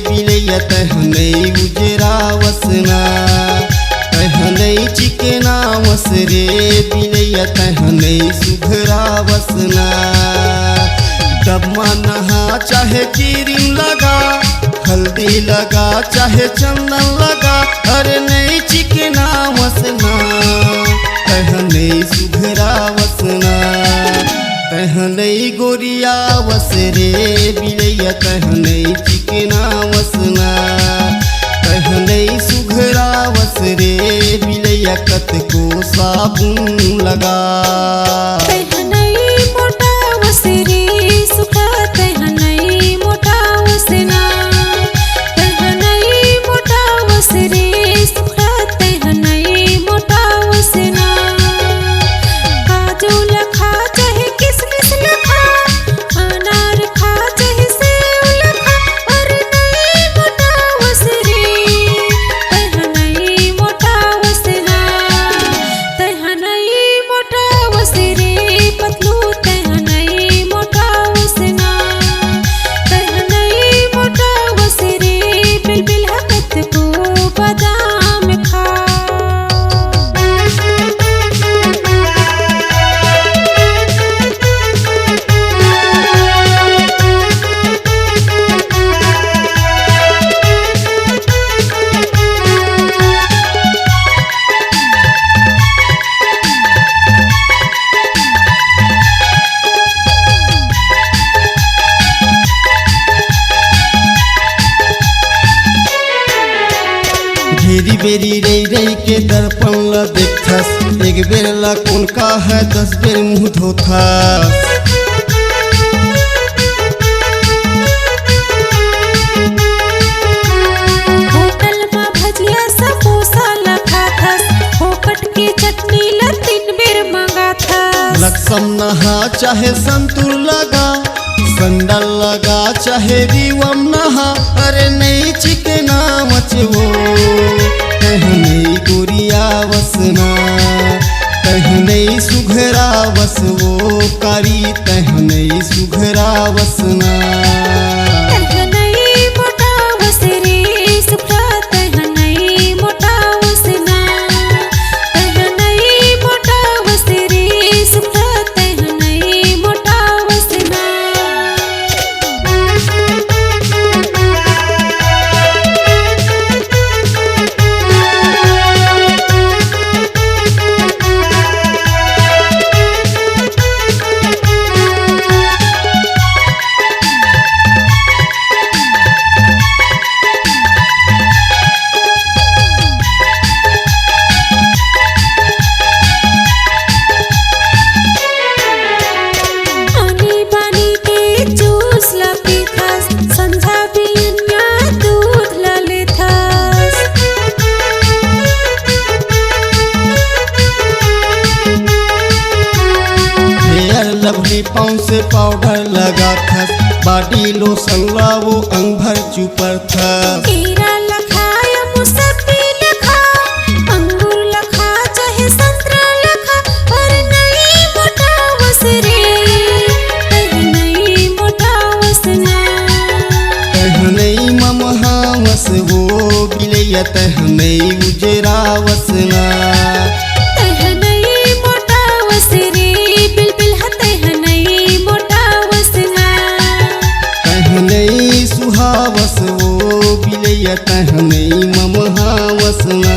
बिलैया तहनै उजरा वसना तहनै चिकना वस रे बिलैया तहनै सुघरा वसना। डबमा नहा चाहे क्रीम लगा हल्दी लगा चाहे चंदन लगा अरे नहीं चिकना वसना तहनै सुघरा वसना तहनै गोरिया वस रे बिलैया तहनै चिकना वसना तहनै सुघरा वस रे बिलैया कतको साबुन लगा। तहनै मोटा वस रे सुखा तहनै मोटा वसना तहनै मोटा वस रे सुखा तहनै मोटा वसना। काजू लखा चाहे किसमिस लखा अनार खा चाहे सेव लखा और नहीं मोटा वस रे तहनै मोटा वसना तहनै मोटा वस रे पतलू तहनै मोटा वसना तहनै मोटा वस रे बिलबिल हकत को बादाम खा। घेरी बेरी रही रही के दर्पण ला देखथस एक बेर ला कौन का है 10 बेर मुँह धोथस। होटल मा भजिया समोसा लखाथस फोकट के चटनी ला 3 बेर मंगाथस। लक्ष्म नहा चाहे संतूर लगा संडल लगा चाहे दीवम नहा अरे नहीं चिकना मचवो तहनै गोरिया वसना तहनै सुघरा वसवो कारी तहनै सुघरा वसना। तहनै मोटा वस रे सुखा तहनै मोटा वसना तहनै मोटा वस रे सुखा तहनै मोटा वसना। आनी बानी के जूस ला पीथस संझा बियनिया दूध ला लेथस। हेयर लवली पाउंड से पाउडर लगा थस बॉडी लोशन ला वो अंग भर चुपर थस। केरा लखाया मुसब्बी लखा अंगूर लखा चाहे संतरा लखा और नहीं मोटा वस रे तहनै मोटा वसना तहनै ममहा वसवो बिलैया तहनै उजरा वसना तहनै मोटा वस रे बिलबिल तहनै मोटा वसना तहनै सुहा वसवो बिलैया तहनै ममहा वसना।